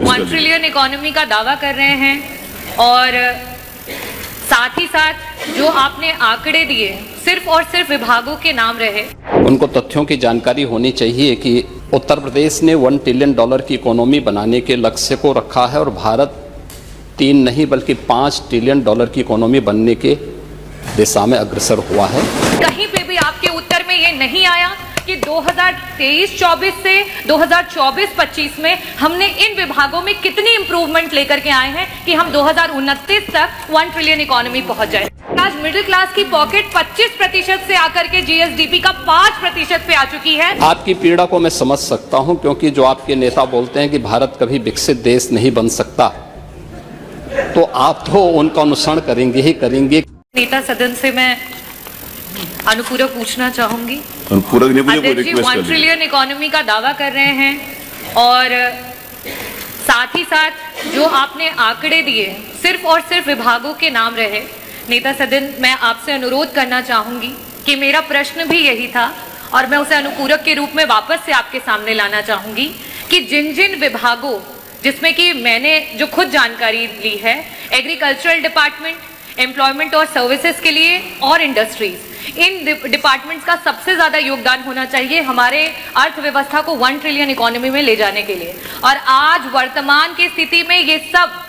1 trillion economy का दावा कर रहे हैं और साथ ही साथ जो आपने आंकड़े दिए सिर्फ और सिर्फ विभागों के नाम रहे। उनको तथ्यों की जानकारी होनी चाहिए कि उत्तर प्रदेश ने $1 ट्रिलियन की इकोनॉमी बनाने के लक्ष्य को रखा है और भारत 3 नहीं बल्कि $5 ट्रिलियन की इकोनॉमी बनने के दिशा में अग्रसर हुआ है। कहीं पे भी आपके उत्तर में ये नहीं आया कि 2023-24 से 2024-25 में हमने इन विभागों में कितनी इंप्रूवमेंट लेकर के आए हैं कि हम 2029 तक 1 ट्रिलियन इकोनॉमी पहुंच जाए। आज मिडिल क्लास की पॉकेट 25% से आकर के जीएसडीपी का 5% पे आ चुकी है। आपकी पीड़ा को मैं समझ सकता हूं, क्योंकि जो आपके नेता बोलते हैं कि भारत कभी विकसित देश नहीं बन सकता, तो आप तो उनका अनुसरण करेंगे ही करेंगे। नेता सदन से मैं अनुपूरक पूछना चाहूंगी। अध्यक्ष जी 1 ट्रिलियन इकोनॉमी का दावा कर रहे हैं और साथ ही साथ जो आपने आंकड़े दिए सिर्फ और सिर्फ विभागों के नाम रहे। नेता सदन, मैं आपसे अनुरोध करना चाहूंगी कि मेरा प्रश्न भी यही था और मैं उसे अनुपूरक के रूप में वापस से आपके सामने लाना चाहूंगी कि जिन जिन विभागों, जिसमें कि मैंने जो खुद जानकारी ली है, एग्रीकल्चरल डिपार्टमेंट, एम्प्लॉयमेंट और सर्विसेज के लिए और इंडस्ट्रीज, इन डिपार्टमेंट्स का सबसे ज्यादा योगदान होना चाहिए हमारे अर्थव्यवस्था को 1 ट्रिलियन इकोनॉमी में ले जाने के लिए। और आज वर्तमान की स्थिति में ये सब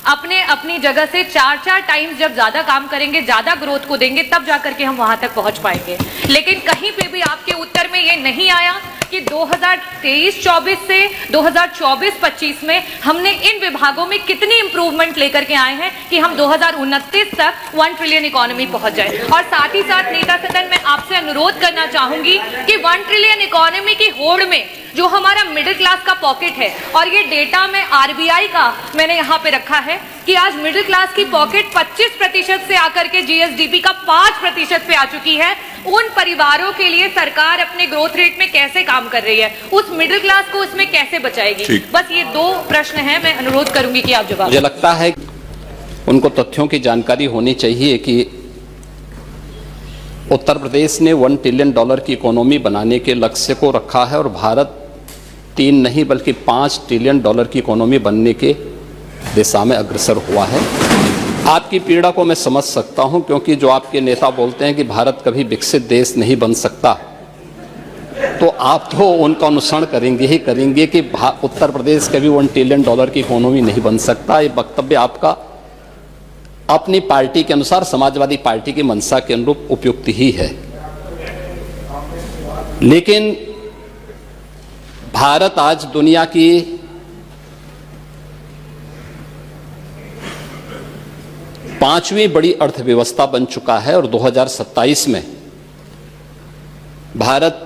अपने अपनी जगह से 4-4 टाइम्स जब ज्यादा काम करेंगे, ज्यादा ग्रोथ को देंगे, तब जाकर के हम वहां तक पहुंच पाएंगे। लेकिन कहीं पे भी आपके उत्तर में ये नहीं आया कि 2023-24 से 2024-25 में हमने इन विभागों में कितनी इंप्रूवमेंट लेकर के आए हैं कि हम 2029 तक 1 ट्रिलियन इकोनॉमी पहुंच जाए। और साथ ही साथ नेता सदन, मैं आपसे अनुरोध करना चाहूंगी कि 1 ट्रिलियन इकोनॉमी की होड़ में जो हमारा मिडिल क्लास का पॉकेट है, और ये डेटा में आरबीआई का मैंने यहाँ पे रखा है कि आज मिडिल क्लास की पॉकेट 25% से आकर के जीएसडीपी का 5% पे आ चुकी है। उन परिवारों के लिए सरकार अपने ग्रोथ रेट में कैसे काम कर रही है, उस मिडिल क्लास को इसमें कैसे बचाएगी? बस ये 2 प्रश्न हैं, मैं अनुरोध करूंगी कि आप जवाब। मुझे लगता है उनको तथ्यों की जानकारी होनी चाहिए कि उत्तर प्रदेश ने $1 ट्रिलियन की इकोनॉमी बनाने के लक्ष्य को रखा है और भारत 3 नहीं बल्कि $5 ट्रिलियन की इकोनॉमी बनने के दिशा में अग्रसर हुआ है। आपकी पीड़ा को मैं समझ सकता हूं, क्योंकि जो आपके नेता बोलते हैं कि भारत कभी विकसित देश नहीं बन सकता, तो आप तो उनका अनुसरण करेंगे ही करेंगे कि उत्तर प्रदेश कभी $1 ट्रिलियन की इकोनॉमी नहीं बन सकता। ये वक्तव्य आपका अपनी पार्टी के अनुसार, समाजवादी पार्टी की मंशा के अनुरूप उपयुक्त ही है। लेकिन भारत आज दुनिया की 5वीं बड़ी अर्थव्यवस्था बन चुका है और 2027 में भारत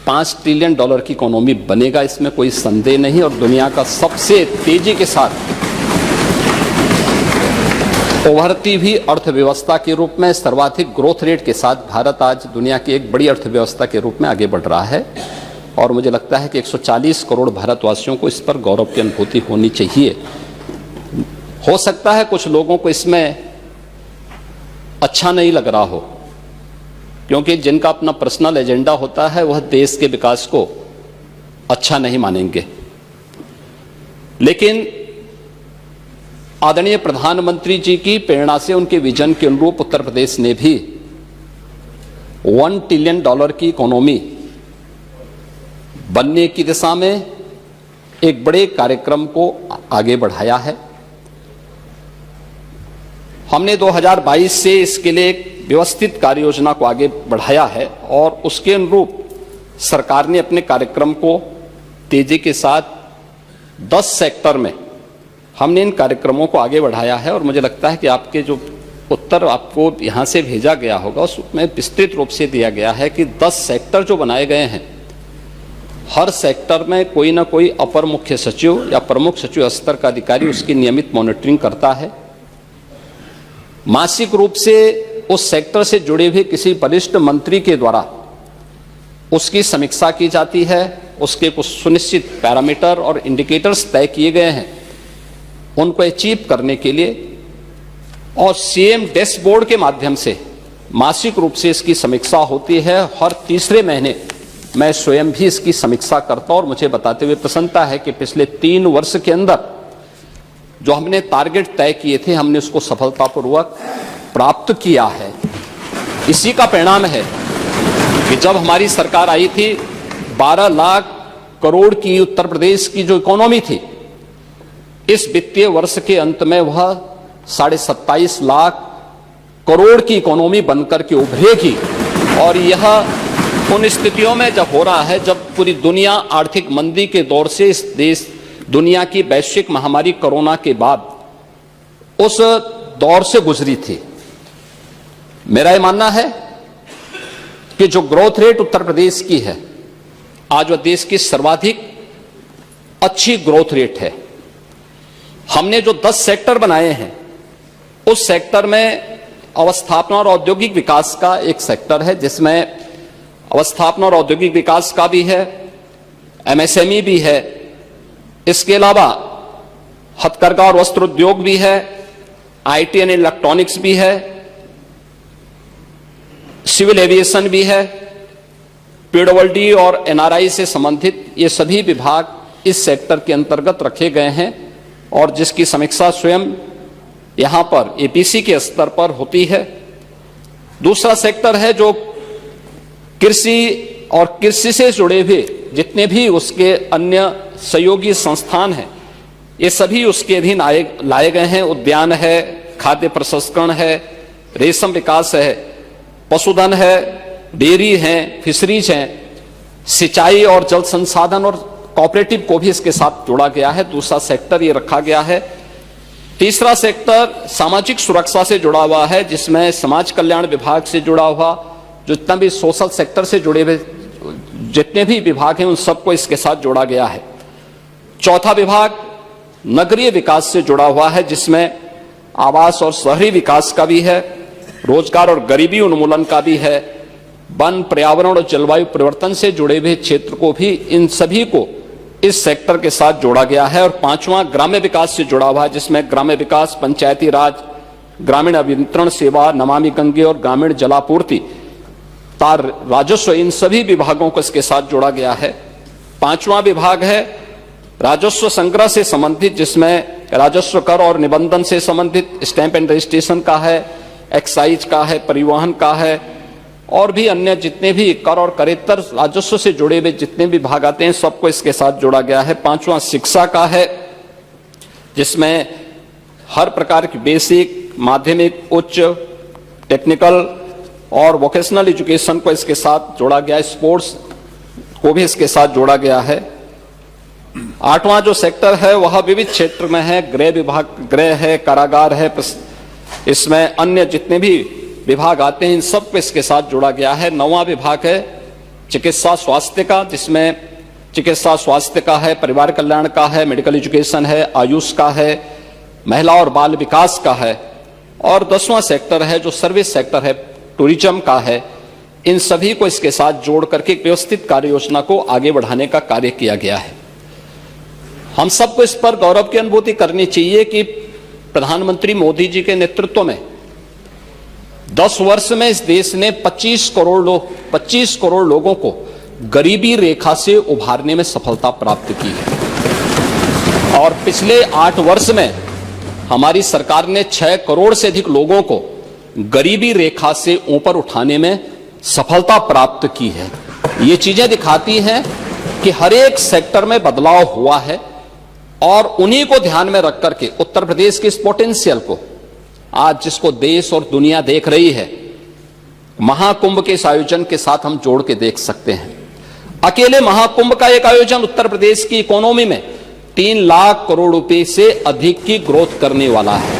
$5 ट्रिलियन की इकोनॉमी बनेगा, इसमें कोई संदेह नहीं। और दुनिया का सबसे तेजी के साथ उभरती हुई अर्थव्यवस्था के रूप में, सर्वाधिक ग्रोथ रेट के साथ भारत आज दुनिया की एक बड़ी अर्थव्यवस्था के रूप में आगे बढ़ रहा है। और मुझे लगता है कि 140 करोड़ भारतवासियों को इस पर गौरव की अनुभूति होनी चाहिए। हो सकता है कुछ लोगों को इसमें अच्छा नहीं लग रहा हो, क्योंकि जिनका अपना पर्सनल एजेंडा होता है वह देश के विकास को अच्छा नहीं मानेंगे। लेकिन आदरणीय प्रधानमंत्री जी की प्रेरणा से, उनके विजन के अनुरूप उत्तर प्रदेश ने भी $1 ट्रिलियन की इकोनॉमी बनने की दिशा में एक बड़े कार्यक्रम को आगे बढ़ाया है। हमने 2022 से इसके लिए एक व्यवस्थित कार्य योजना को आगे बढ़ाया है और उसके अनुरूप सरकार ने अपने कार्यक्रम को तेजी के साथ 10 सेक्टर में हमने इन कार्यक्रमों को आगे बढ़ाया है। और मुझे लगता है कि आपके जो उत्तर आपको यहाँ से भेजा गया होगा उसमें विस्तृत रूप से दिया गया है कि 10 सेक्टर जो बनाए गए हैं, हर सेक्टर में कोई ना कोई अपर मुख्य सचिव या प्रमुख सचिव स्तर का अधिकारी उसकी नियमित मॉनिटरिंग करता है। मासिक रूप से उस सेक्टर से जुड़े हुए किसी वरिष्ठ मंत्री के द्वारा उसकी समीक्षा की जाती है। उसके कुछ सुनिश्चित पैरामीटर और इंडिकेटर्स तय किए गए हैं, उनको अचीव करने के लिए और सीएम डैशबोर्ड के माध्यम से मासिक रूप से इसकी समीक्षा होती है। हर तीसरे महीने मैं स्वयं भी इसकी समीक्षा करता हूं और मुझे बताते हुए प्रसन्नता है कि पिछले 3 वर्ष के अंदर जो हमने टारगेट तय किए थे हमने उसको सफलतापूर्वक प्राप्त किया है। इसी का परिणाम है कि जब हमारी सरकार आई थी 12 लाख करोड़ की उत्तर प्रदेश की जो इकोनॉमी थी, इस वित्तीय वर्ष के अंत में वह 27.5 लाख करोड़ की इकोनॉमी बनकर के उभरेगी। और यह उन स्थितियों में जब हो रहा है जब पूरी दुनिया आर्थिक मंदी के दौर से इस देश दुनिया की वैश्विक महामारी कोरोना के बाद उस दौर से गुजरी थी। मेरा यह मानना है कि जो ग्रोथ रेट उत्तर प्रदेश की है आज वह देश की सर्वाधिक अच्छी ग्रोथ रेट है। हमने जो 10 सेक्टर बनाए हैं उस सेक्टर में अवस्थापना और औद्योगिक विकास का एक सेक्टर है जिसमें अवस्थापना और औद्योगिक विकास का भी है, एमएसएमई भी है, इसके अलावा हथकरघा और वस्त्र उद्योग भी है, आईटी एंड इलेक्ट्रॉनिक्स भी है, सिविल एविएशन भी है, पीडब्ल्यूडी और एनआरआई से संबंधित ये सभी विभाग इस सेक्टर के अंतर्गत रखे गए हैं और जिसकी समीक्षा स्वयं यहां पर एपीसी के स्तर पर होती है। दूसरा सेक्टर है जो कृषि और कृषि से जुड़े हुए जितने भी उसके अन्य सहयोगी संस्थान हैं ये सभी उसके अधीन लाए गए हैं। उद्यान है, खाद्य प्रसंस्करण है, रेशम विकास है, पशुधन है, डेयरी है, फिशरीज है, सिंचाई और जल संसाधन और कोऑपरेटिव को भी इसके साथ जोड़ा गया है। दूसरा सेक्टर ये रखा गया है। तीसरा सेक्टर सामाजिक सुरक्षा से जुड़ा हुआ है जिसमें समाज कल्याण विभाग से जुड़ा हुआ जो जितना भी सोशल सेक्टर से जुड़े हुए जितने भी विभाग हैं उन सबको इसके साथ जोड़ा गया है। चौथा विभाग नगरीय विकास से जुड़ा हुआ है जिसमें आवास और शहरी विकास का भी है, रोजगार और गरीबी उन्मूलन का भी है, वन, पर्यावरण और जलवायु परिवर्तन से जुड़े हुए क्षेत्र को भी, इन सभी को इस सेक्टर के साथ जोड़ा गया है। और पांचवा ग्राम्य विकास से जुड़ा हुआ है जिसमें ग्राम्य विकास, पंचायती राज, ग्रामीण अभियंत्रण सेवा, नमामि गंगे और ग्रामीण जलापूर्ति, तार, राजस्व, इन सभी विभागों को इसके साथ जोड़ा गया है। पांचवा विभाग है राजस्व संग्रह से संबंधित जिसमें राजस्व कर और निबंधन से संबंधित स्टैंप एंड रजिस्ट्रेशन का है, एक्साइज का है, परिवहन का है और भी अन्य जितने भी कर और करेत्तर राजस्व से जुड़े हुए जितने भी विभाग आते हैं सबको इसके साथ जोड़ा गया है। पांचवा शिक्षा का है जिसमें हर प्रकार की बेसिक, माध्यमिक, उच्च, टेक्निकल और वोकेशनल एजुकेशन को इसके साथ जोड़ा गया है। स्पोर्ट्स को भी इसके साथ जोड़ा गया है। आठवां जो सेक्टर है वह विविध क्षेत्र में है, गृह विभाग, गृह है, कारागार है, इसमें अन्य जितने भी विभाग आते हैं इन सबको इसके साथ जोड़ा गया है। नौवां विभाग है चिकित्सा स्वास्थ्य का जिसमें चिकित्सा स्वास्थ्य का है, परिवार कल्याण का है, मेडिकल एजुकेशन है, आयुष का है, महिला और बाल विकास का है। और 10वां सेक्टर है जो सर्विस सेक्टर है, टूरिज्म का है। इन सभी को इसके साथ जोड़ करके एक व्यवस्थित कार्य योजना को आगे बढ़ाने का कार्य किया गया है। हम सबको इस पर गौरव की अनुभूति करनी चाहिए कि प्रधानमंत्री मोदी जी के नेतृत्व में 10 वर्ष में इस देश ने 25 करोड़ लोगों को गरीबी रेखा से उभारने में सफलता प्राप्त की है। और पिछले 8 वर्ष में हमारी सरकार ने 6 करोड़ से अधिक लोगों को गरीबी रेखा से ऊपर उठाने में सफलता प्राप्त की है। ये चीजें दिखाती हैं कि हर एक सेक्टर में बदलाव हुआ है और उन्हीं को ध्यान में रख करके उत्तर प्रदेश के इस पोटेंशियल को आज जिसको देश और दुनिया देख रही है, महाकुंभ के इस आयोजन के साथ हम जोड़ के देख सकते हैं। अकेले महाकुंभ का एक आयोजन उत्तर प्रदेश की इकोनॉमी में 3 लाख करोड़ रुपए से अधिक की ग्रोथ करने वाला है।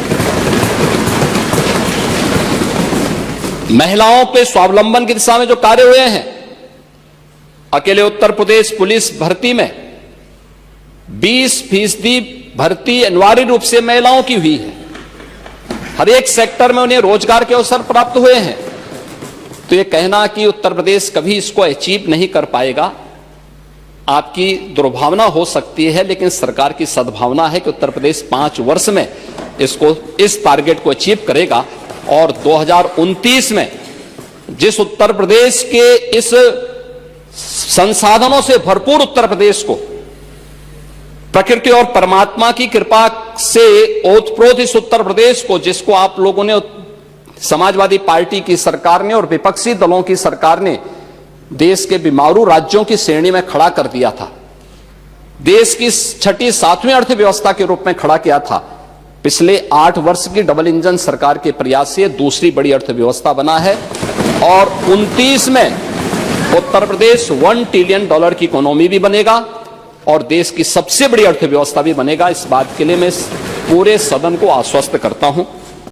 महिलाओं के स्वावलंबन की दिशा में जो कार्य हुए हैं, अकेले उत्तर प्रदेश पुलिस भर्ती में 20% भर्ती अनिवार्य रूप से महिलाओं की हुई है। हर एक सेक्टर में उन्हें रोजगार के अवसर प्राप्त हुए हैं। तो ये कहना कि उत्तर प्रदेश कभी इसको अचीव नहीं कर पाएगा, आपकी दुर्भावना हो सकती है, लेकिन सरकार की सद्भावना है कि उत्तर प्रदेश 5 वर्ष में इस टारगेट को अचीव करेगा। और 2029 में जिस उत्तर प्रदेश के इस संसाधनों से भरपूर उत्तर प्रदेश को, प्रकृति और परमात्मा की कृपा से ओतप्रोत इस उत्तर प्रदेश को, जिसको आप लोगों ने, समाजवादी पार्टी की सरकार ने और विपक्षी दलों की सरकार ने देश के बीमारू राज्यों की श्रेणी में खड़ा कर दिया था, देश की छठी सातवीं अर्थव्यवस्था के रूप में खड़ा किया था, पिछले 8 वर्ष की डबल इंजन सरकार के प्रयास से दूसरी बड़ी अर्थव्यवस्था बना है और 29 में उत्तर प्रदेश $1 ट्रिलियन की इकोनॉमी भी बनेगा और देश की सबसे बड़ी अर्थव्यवस्था भी बनेगा। इस बात के लिए मैं पूरे सदन को आश्वस्त करता हूं।